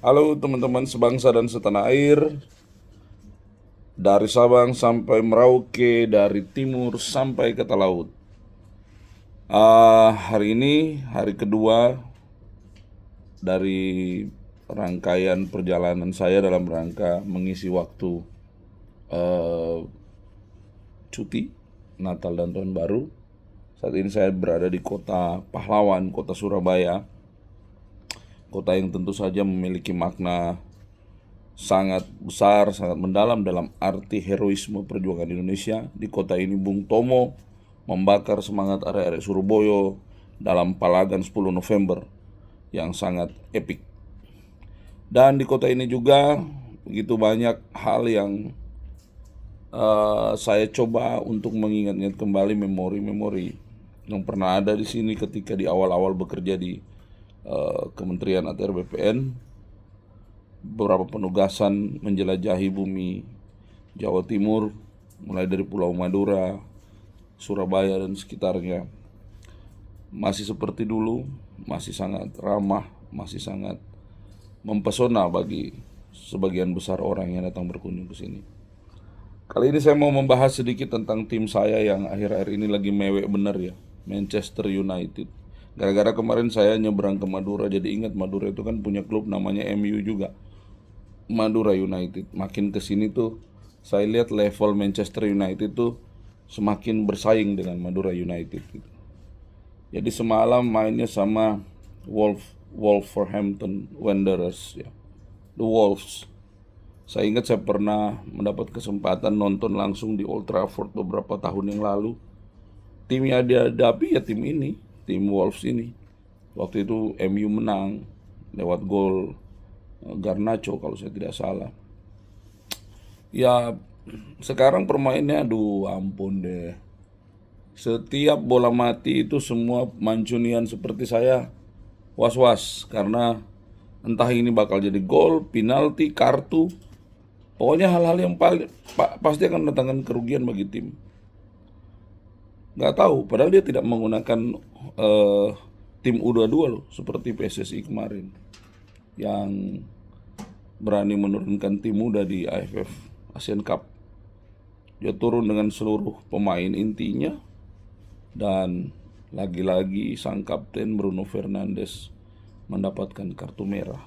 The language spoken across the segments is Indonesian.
Halo teman-teman sebangsa dan setanah air, dari Sabang sampai Merauke, dari timur sampai ke laut. Hari ini hari kedua dari rangkaian perjalanan saya dalam rangka mengisi waktu eh, cuti Natal dan Tahun Baru. Saat ini saya berada di kota pahlawan, kota Surabaya, kota yang tentu saja memiliki makna sangat besar, sangat mendalam dalam arti heroisme perjuangan Indonesia. Di kota ini Bung Tomo membakar semangat arek-arek Surabaya dalam Palagan 10 November yang sangat epik. Dan di kota ini juga begitu banyak hal yang saya coba untuk mengingat-ingat kembali memori-memori yang pernah ada di sini ketika di awal-awal bekerja di Kementerian ATR BPN. Beberapa penugasan menjelajahi bumi Jawa Timur, mulai dari Pulau Madura, Surabaya dan sekitarnya. Masih seperti dulu, masih sangat ramah, masih sangat mempesona bagi sebagian besar orang yang datang berkunjung ke sini. Kali ini saya mau membahas sedikit tentang tim saya yang akhir-akhir ini lagi mewek bener ya, Manchester United. Gara-gara kemarin saya nyebrang ke Madura, jadi ingat Madura itu kan punya klub namanya MU juga, Madura United. Makin kesini tuh saya lihat level Manchester United tuh semakin bersaing dengan Madura United gitu. Jadi semalam mainnya sama Wolverhampton Wanderers ya, The Wolves. Saya ingat saya pernah mendapat kesempatan nonton langsung di Old Trafford beberapa tahun yang lalu. Tim yang dihadapi ya tim ini, tim Wolves ini. Waktu itu MU menang lewat gol Garnacho kalau saya tidak salah. Ya, sekarang permainnya aduh ampun deh. Setiap bola mati itu semua Mancunian seperti saya was-was karena entah ini bakal jadi gol, penalti, kartu. Pokoknya hal-hal yang pasti akan mendatangkan kerugian bagi tim. Nggak tahu, padahal dia tidak menggunakan eh, tim U22 loh, seperti PSSI kemarin yang berani menurunkan tim muda di AFF Asian Cup. Dia turun dengan seluruh pemain intinya dan lagi-lagi sang kapten Bruno Fernandes mendapatkan kartu merah.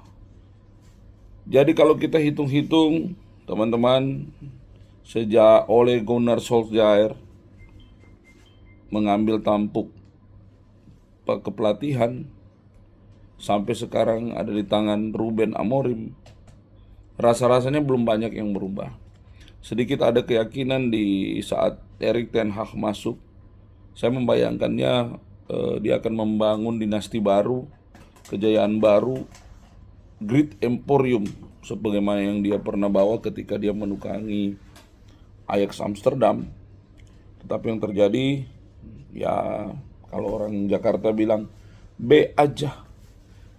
Jadi kalau kita hitung-hitung, teman-teman, sejak Ole Gunnar Solskjaer mengambil tampuk kepelatihan sampai sekarang ada di tangan Ruben Amorim, rasa-rasanya belum banyak yang berubah. Sedikit ada keyakinan di saat Erik ten Hag masuk. Saya membayangkannya dia akan membangun dinasti baru, kejayaan baru, Great Emporium sebagaimana yang dia pernah bawa ketika dia menukangi Ajax Amsterdam. Tetapi yang terjadi ya kalau orang Jakarta bilang B aja.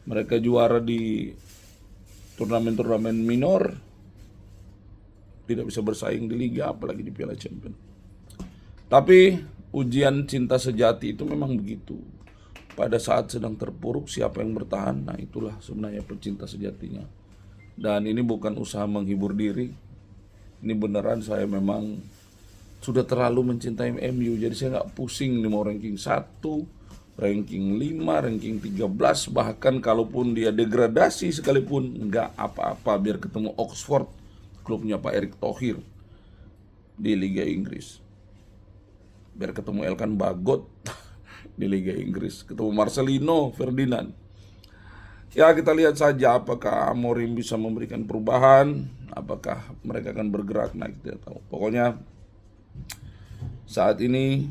Mereka juara di turnamen-turnamen minor, tidak bisa bersaing di liga apalagi di Piala Champions. Tapi ujian cinta sejati itu memang begitu. Pada saat sedang terpuruk siapa yang bertahan, nah itulah sebenarnya pecinta sejatinya. Dan ini bukan usaha menghibur diri. Ini beneran saya memang sudah terlalu mencintai MU. Jadi saya nggak pusing nih mau ranking 1, ranking 5, ranking 13. Bahkan kalaupun dia degradasi sekalipun nggak apa-apa biar ketemu Oxford, klubnya Pak Erick Thohir di Liga Inggris. Biar ketemu Elkan Bagot di Liga Inggris, ketemu Marcelino Ferdinand. Ya kita lihat saja apakah Amorim bisa memberikan perubahan, apakah mereka akan bergerak naik, tidak tahu. Pokoknya saat ini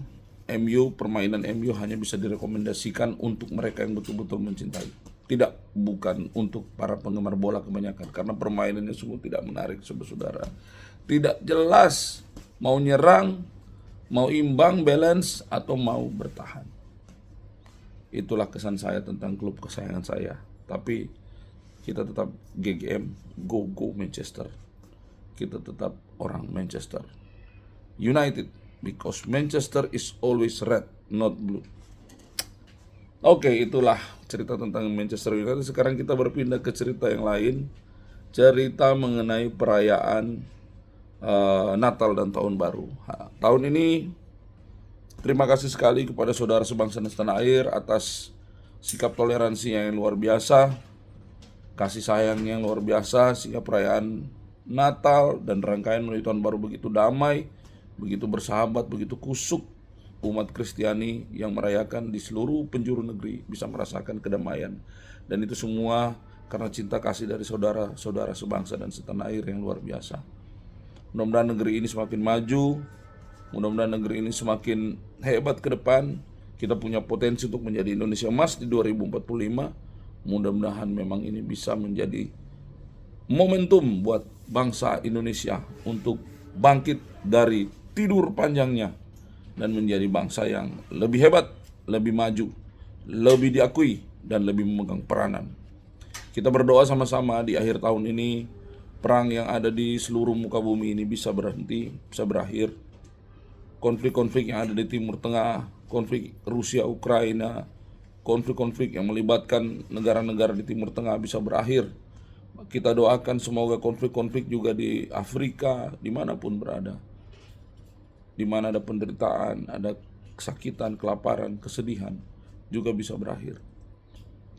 permainan MU hanya bisa direkomendasikan untuk mereka yang betul-betul mencintai. Tidak, bukan untuk para penggemar bola kebanyakan, karena permainannya sungguh tidak menarik saudara. Tidak jelas mau nyerang, mau imbang, balance, atau mau bertahan. Itulah kesan saya tentang klub kesayangan saya. Tapi kita tetap GGM, go Manchester. Kita tetap orang Manchester United, because Manchester is always red, not blue. Oke, itulah cerita tentang Manchester United. Sekarang kita berpindah ke cerita yang lain. Cerita mengenai perayaan Natal dan Tahun Baru. Tahun ini terima kasih sekali kepada saudara sebangsa dan setanah air atas sikap toleransi yang luar biasa, kasih sayang yang luar biasa, sehingga perayaan Natal dan rangkaian menuju Tahun Baru begitu damai, begitu bersahabat, begitu kusuk. Umat Kristiani yang merayakan di seluruh penjuru negeri bisa merasakan kedamaian. Dan itu semua karena cinta kasih dari saudara-saudara sebangsa dan setanah air yang luar biasa. Mudah-mudahan negeri ini semakin maju, mudah-mudahan negeri ini semakin hebat ke depan. Kita punya potensi untuk menjadi Indonesia Emas di 2045. Mudah-mudahan memang ini bisa menjadi momentum buat bangsa Indonesia untuk bangkit dari tidur panjangnya dan menjadi bangsa yang lebih hebat, lebih maju, lebih diakui, dan lebih memegang peranan. Kita berdoa sama-sama di akhir tahun ini, perang yang ada di seluruh muka bumi ini bisa berhenti, bisa berakhir. Konflik-konflik yang ada di Timur Tengah, konflik Rusia-Ukraina, konflik-konflik yang melibatkan negara-negara di Timur Tengah bisa berakhir. Kita doakan semoga konflik-konflik juga di Afrika, dimanapun berada, di mana ada penderitaan, ada kesakitan, kelaparan, kesedihan, juga bisa berakhir.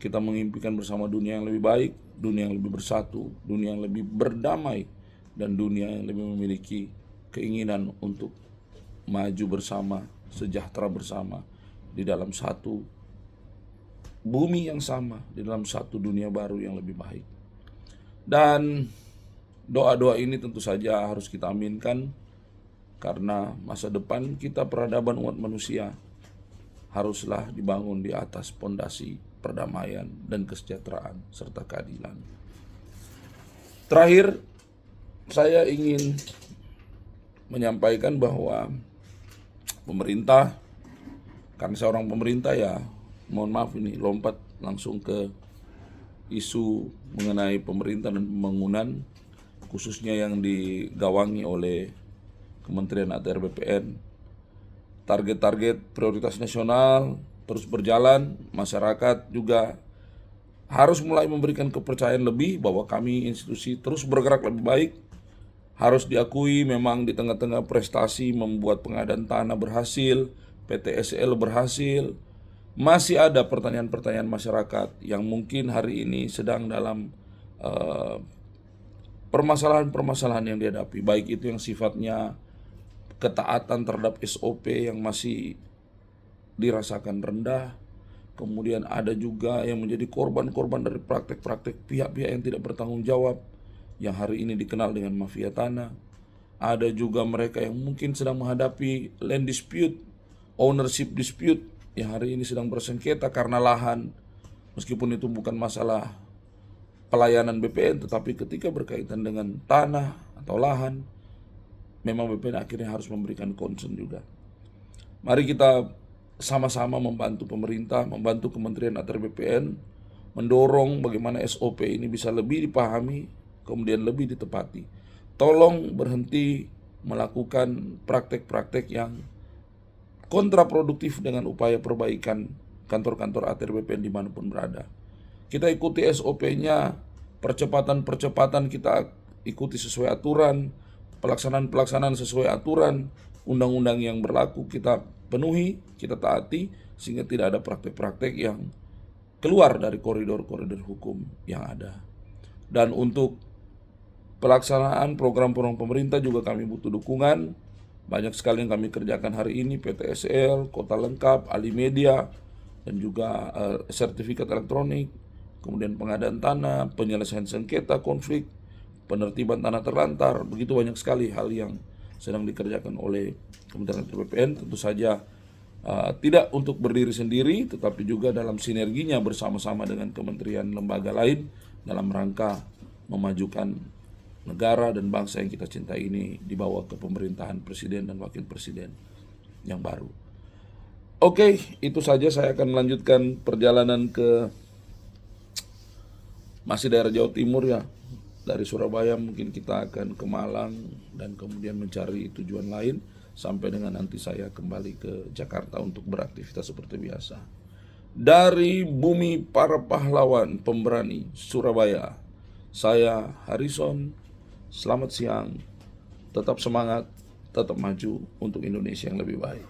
Kita mengimpikan bersama dunia yang lebih baik, dunia yang lebih bersatu, dunia yang lebih berdamai, dan dunia yang lebih memiliki keinginan untuk maju bersama, sejahtera bersama, di dalam satu bumi yang sama, di dalam satu dunia baru yang lebih baik. Dan doa-doa ini tentu saja harus kita aminkan, karena masa depan kita peradaban umat manusia haruslah dibangun di atas pondasi perdamaian dan kesejahteraan serta keadilan. Terakhir, saya ingin menyampaikan bahwa pemerintah, karena saya orang pemerintah ya, mohon maaf ini lompat langsung ke isu mengenai pemerintah dan pembangunan, khususnya yang digawangi oleh Kementerian ATR BPN. Target-target prioritas nasional terus berjalan, masyarakat juga harus mulai memberikan kepercayaan lebih bahwa kami institusi terus bergerak lebih baik. Harus diakui memang di tengah-tengah prestasi membuat pengadaan tanah berhasil, PTSL berhasil, masih ada pertanyaan-pertanyaan masyarakat yang mungkin hari ini sedang dalam permasalahan-permasalahan yang dihadapi, baik itu yang sifatnya ketaatan terhadap SOP yang masih dirasakan rendah, kemudian ada juga yang menjadi korban-korban dari praktek-praktek pihak-pihak yang tidak bertanggung jawab, yang hari ini dikenal dengan mafia tanah. Ada juga mereka yang mungkin sedang menghadapi land dispute, ownership dispute, yang hari ini sedang bersengketa karena lahan, meskipun itu bukan masalah pelayanan BPN, tetapi ketika berkaitan dengan tanah atau lahan, memang BPN akhirnya harus memberikan concern juga. Mari kita sama-sama membantu pemerintah, membantu Kementerian ATR BPN, mendorong bagaimana SOP ini bisa lebih dipahami, kemudian lebih ditepati. Tolong berhenti melakukan praktek-praktek yang kontraproduktif dengan upaya perbaikan kantor-kantor ATR BPN dimanapun berada. Kita ikuti SOP-nya, percepatan-percepatan kita ikuti sesuai aturan, pelaksanaan-pelaksanaan sesuai aturan, undang-undang yang berlaku kita penuhi, kita taati, sehingga tidak ada praktek-praktek yang keluar dari koridor-koridor hukum yang ada. Dan untuk pelaksanaan program-program pemerintah juga kami butuh dukungan. Banyak sekali yang kami kerjakan hari ini, PTSL, Kota Lengkap, Alimedia, dan juga sertifikat elektronik, kemudian pengadaan tanah, penyelesaian sengketa konflik, penertiban tanah terlantar. Begitu banyak sekali hal yang sedang dikerjakan oleh Kementerian BPN. Tentu saja tidak untuk berdiri sendiri, tetapi juga dalam sinerginya bersama-sama dengan kementerian lembaga lain dalam rangka memajukan negara dan bangsa yang kita cintai ini dibawa ke pemerintahan presiden dan wakil presiden yang baru. Oke, itu saja. Saya akan melanjutkan perjalanan ke masih daerah Jawa Timur ya. Dari Surabaya mungkin kita akan ke Malang dan kemudian mencari tujuan lain sampai dengan nanti saya kembali ke Jakarta untuk beraktivitas seperti biasa. Dari bumi para pahlawan pemberani Surabaya, saya Harrison, selamat siang, tetap semangat, tetap maju untuk Indonesia yang lebih baik.